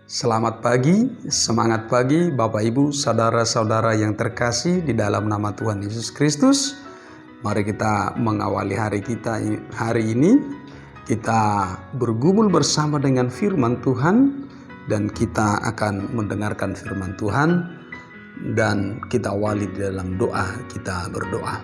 Selamat pagi, semangat pagi Bapak Ibu, saudara-saudara yang terkasih di dalam nama Tuhan Yesus Kristus. Mari kita mengawali hari kita hari ini. Kita bergumul bersama dengan firman Tuhan dan kita akan mendengarkan firman Tuhan dan kita awali di dalam doa. Kita berdoa.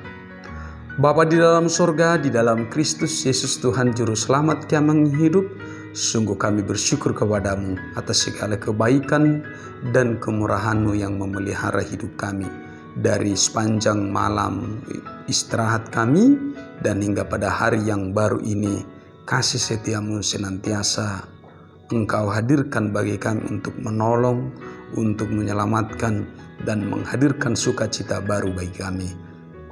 Bapa di dalam sorga, di dalam Kristus Yesus Tuhan Juru Selamat kami hidup, sungguh kami bersyukur kepadamu atas segala kebaikan dan kemurahan-Mu yang memelihara hidup kami. Dari sepanjang malam istirahat kami dan hingga pada hari yang baru ini, kasih setia-Mu senantiasa Engkau hadirkan bagi kami untuk menolong, untuk menyelamatkan dan menghadirkan sukacita baru bagi kami.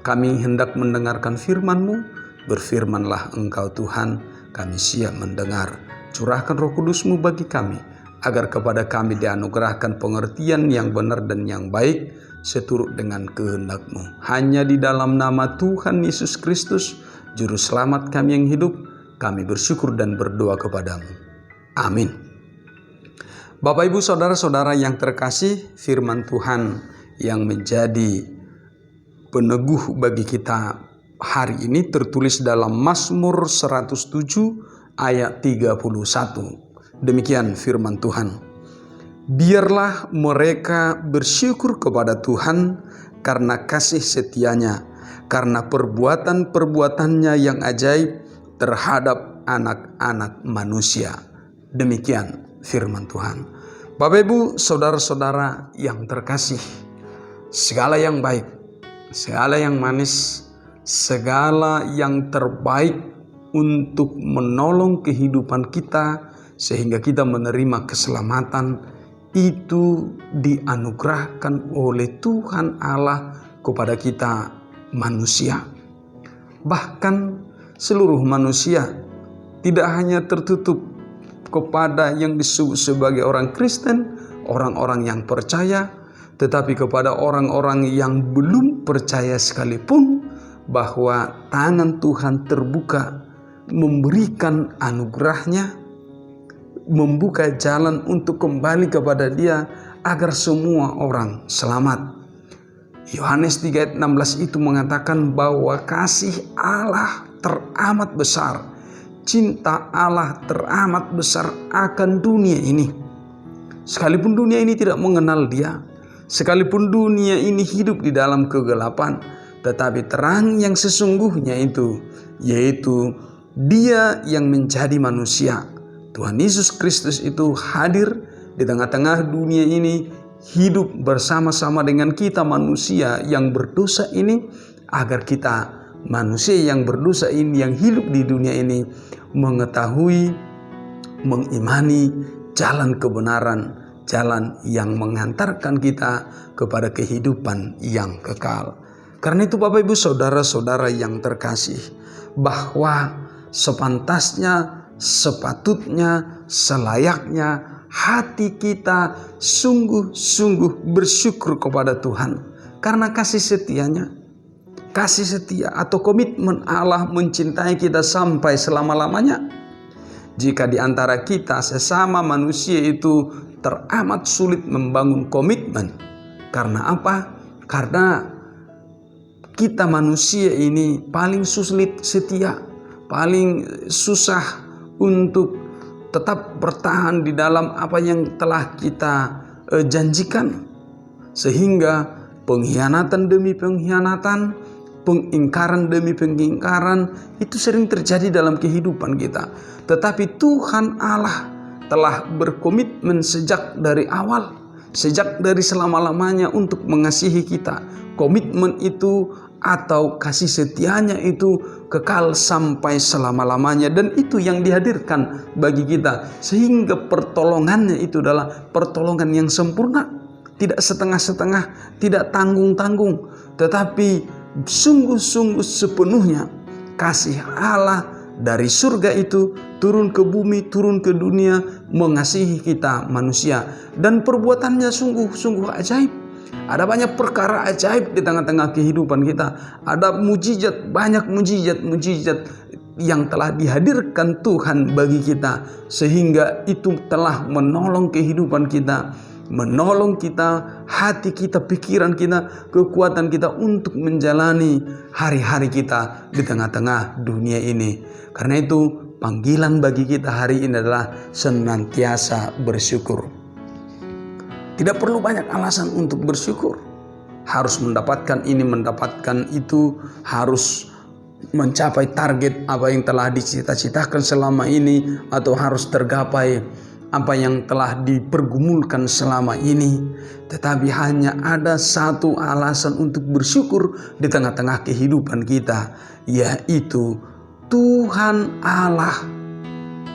Kami hendak mendengarkan firman-Mu, berfirmanlah Engkau Tuhan, kami siap mendengar. Curahkan Roh Kudus-Mu bagi kami, agar kepada kami dianugerahkan pengertian yang benar dan yang baik, seturut dengan kehendak-Mu. Hanya di dalam nama Tuhan Yesus Kristus, Juru Selamat kami yang hidup, kami bersyukur dan berdoa kepadamu. Amin. Bapak Ibu saudara-saudara yang terkasih, firman Tuhan yang menjadi peneguh bagi kita hari ini tertulis dalam Mazmur 107 ayat 31. Demikian firman Tuhan. Biarlah mereka bersyukur kepada Tuhan karena kasih setianya, karena perbuatan-perbuatannya yang ajaib terhadap anak-anak manusia. Demikian firman Tuhan. Bapak Ibu saudara-saudara yang terkasih, segala yang baik, segala yang manis, segala yang terbaik untuk menolong kehidupan kita sehingga kita menerima keselamatan itu dianugerahkan oleh Tuhan Allah kepada kita manusia. Bahkan seluruh manusia, tidak hanya tertutup kepada yang disebut sebagai orang Kristen, orang-orang yang percaya, tetapi kepada orang-orang yang belum percaya sekalipun, bahwa tangan Tuhan terbuka memberikan anugerahnya, membuka jalan untuk kembali kepada Dia agar semua orang selamat. Yohanes 3 ayat 16 itu mengatakan bahwa kasih Allah teramat besar, cinta Allah teramat besar akan dunia ini. Sekalipun dunia ini tidak mengenal Dia, sekalipun dunia ini hidup di dalam kegelapan, tetapi terang yang sesungguhnya itu, yaitu Dia yang menjadi manusia. Tuhan Yesus Kristus itu hadir di tengah-tengah dunia ini, hidup bersama-sama dengan kita manusia yang berdosa ini, agar kita manusia yang berdosa ini, yang hidup di dunia ini, mengetahui, mengimani jalan kebenaran, jalan yang mengantarkan kita kepada kehidupan yang kekal. Karena itu Bapak Ibu saudara-saudara yang terkasih, bahwa sepantasnya, sepatutnya, selayaknya hati kita sungguh-sungguh bersyukur kepada Tuhan. Karena kasih setianya, kasih setia atau komitmen Allah mencintai kita sampai selama-lamanya. Jika di antara kita sesama manusia itu teramat sulit membangun komitmen. Karena apa? Karena kita manusia ini paling sulit setia, paling susah untuk tetap bertahan di dalam apa yang telah kita janjikan. Sehingga pengkhianatan demi pengkhianatan, pengingkaran demi pengingkaran itu sering terjadi dalam kehidupan kita. Tetapi Tuhan Allah telah berkomitmen sejak dari awal, sejak dari selama-lamanya untuk mengasihi kita. Komitmen itu atau kasih setianya itu kekal sampai selama-lamanya, dan itu yang dihadirkan bagi kita, sehingga pertolongannya itu adalah pertolongan yang sempurna, tidak setengah-setengah, tidak tanggung-tanggung, tetapi sungguh-sungguh sepenuhnya kasih Allah dari surga itu turun ke bumi, turun ke dunia, mengasihi kita manusia, dan perbuatannya sungguh-sungguh ajaib. Ada banyak perkara ajaib di tengah-tengah kehidupan kita. Ada mujizat, banyak mujizat yang telah dihadirkan Tuhan bagi kita, sehingga itu telah menolong kehidupan kita, menolong kita, hati kita, pikiran kita, kekuatan kita untuk menjalani hari-hari kita di tengah-tengah dunia ini. Karena itu panggilan bagi kita hari ini adalah senantiasa bersyukur. Tidak perlu banyak alasan untuk bersyukur. Harus mendapatkan ini, mendapatkan itu, harus mencapai target apa yang telah dicita-citakan selama ini, atau harus tergapai apa yang telah dipergumulkan selama ini. Tetapi hanya ada satu alasan untuk bersyukur di tengah-tengah kehidupan kita, yaitu Tuhan Allah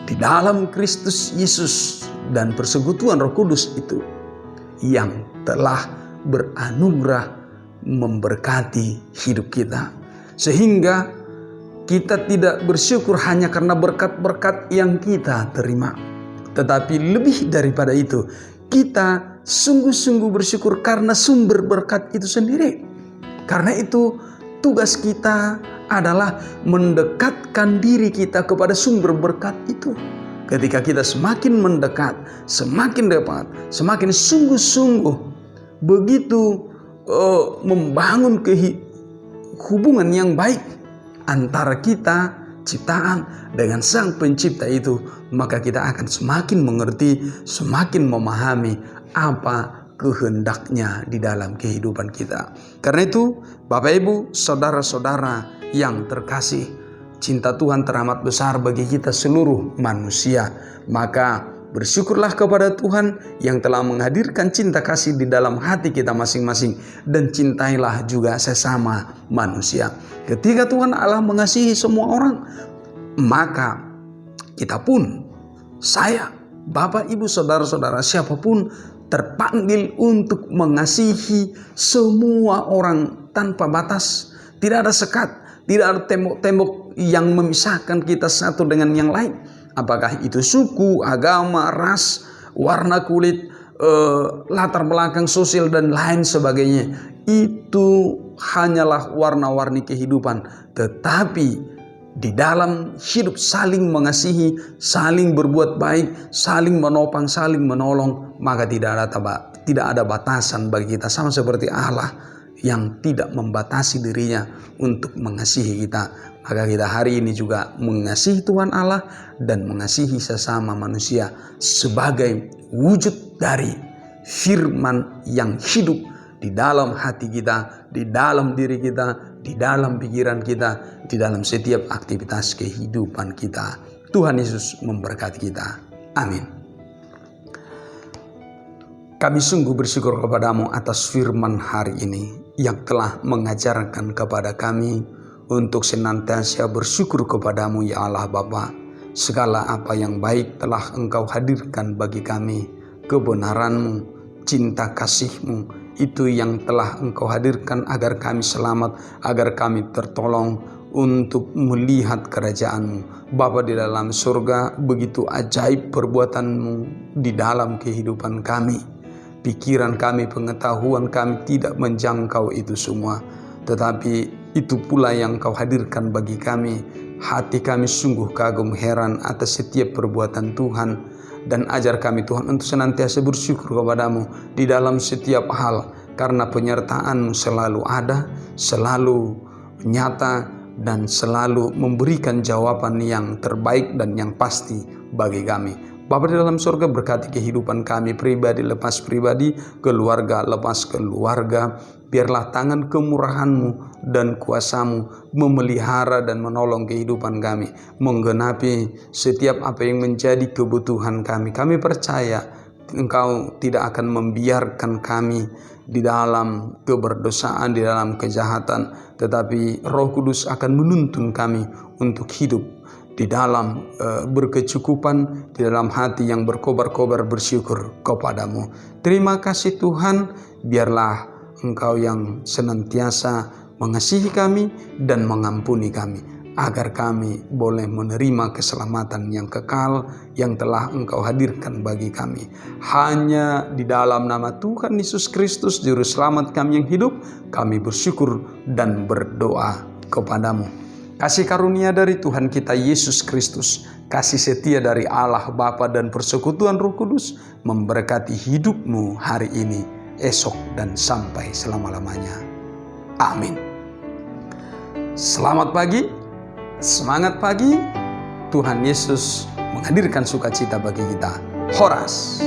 di dalam Kristus Yesus dan persekutuan Roh Kudus itu yang telah beranugerah memberkati hidup kita. Sehingga kita tidak bersyukur hanya karena berkat-berkat yang kita terima, tetapi lebih daripada itu, kita sungguh-sungguh bersyukur karena sumber berkat itu sendiri. Karena itu tugas kita adalah mendekatkan diri kita kepada sumber berkat itu. Ketika kita semakin mendekat, semakin dekat, semakin sungguh-sungguh begitu membangun hubungan yang baik antara kita ciptaan dengan Sang Pencipta itu, maka kita akan semakin mengerti, semakin memahami apa kehendaknya di dalam kehidupan kita. Karena itu, Bapak Ibu, saudara-saudara yang terkasih, cinta Tuhan teramat besar bagi kita seluruh manusia. Maka bersyukurlah kepada Tuhan yang telah menghadirkan cinta kasih di dalam hati kita masing-masing, dan cintailah juga sesama manusia. Ketika Tuhan Allah mengasihi semua orang, maka kita pun, saya, Bapak, Ibu, saudara-saudara, siapapun terpanggil untuk mengasihi semua orang tanpa batas. Tidak ada sekat, tidak ada tembok-tembok yang memisahkan kita satu dengan yang lain. Apakah itu suku, agama, ras, warna kulit, latar belakang sosial, dan lain sebagainya. Itu hanyalah warna-warni kehidupan. Tetapi di dalam hidup saling mengasihi, saling berbuat baik, saling menopang, saling menolong, maka tidak ada batasan bagi kita. Sama seperti Allah yang tidak membatasi dirinya untuk mengasihi kita. Maka kita hari ini juga mengasihi Tuhan Allah dan mengasihi sesama manusia sebagai wujud dari firman yang hidup di dalam hati kita, di dalam diri kita, di dalam pikiran kita, di dalam setiap aktivitas kehidupan kita. Tuhan Yesus memberkati kita. Amin. Kami sungguh bersyukur kepadamu atas firman hari ini yang telah mengajarkan kepada kami untuk senantiasa bersyukur kepadamu, ya Allah Bapa. Segala apa yang baik telah Engkau hadirkan bagi kami. Kebenaran-Mu, cinta kasih-Mu, itu yang telah Engkau hadirkan agar kami selamat, agar kami tertolong untuk melihat kerajaan-Mu. Bapa di dalam surga, begitu ajaib perbuatan-Mu di dalam kehidupan kami. Pikiran kami, pengetahuan kami tidak menjangkau itu semua. Tetapi itu pula yang Kau hadirkan bagi kami. Hati kami sungguh kagum heran atas setiap perbuatan Tuhan. Dan ajar kami Tuhan untuk senantiasa bersyukur kepadamu di dalam setiap hal. Karena penyertaan-Mu selalu ada, selalu nyata, dan selalu memberikan jawaban yang terbaik dan yang pasti bagi kami. Bapa di dalam surga, berkati kehidupan kami pribadi lepas pribadi, keluarga lepas keluarga. Biarlah tangan kemurahan-Mu dan kuasa-Mu memelihara dan menolong kehidupan kami, menggenapi setiap apa yang menjadi kebutuhan kami. Kami percaya Engkau tidak akan membiarkan kami di dalam keberdosaan, di dalam kejahatan, tetapi Roh Kudus akan menuntun kami untuk hidup di dalam berkecukupan, di dalam hati yang berkobar-kobar bersyukur kepadamu. Terima kasih Tuhan, biarlah Engkau yang senantiasa mengasihi kami dan mengampuni kami, agar kami boleh menerima keselamatan yang kekal yang telah Engkau hadirkan bagi kami. Hanya di dalam nama Tuhan Yesus Kristus, Juru Selamat kami yang hidup, kami bersyukur dan berdoa kepadamu. Kasih karunia dari Tuhan kita Yesus Kristus, kasih setia dari Allah Bapa dan persekutuan Roh Kudus memberkati hidupmu hari ini, esok, dan sampai selama-lamanya. Amin. Selamat pagi, semangat pagi. Tuhan Yesus menghadirkan sukacita bagi kita. Horas.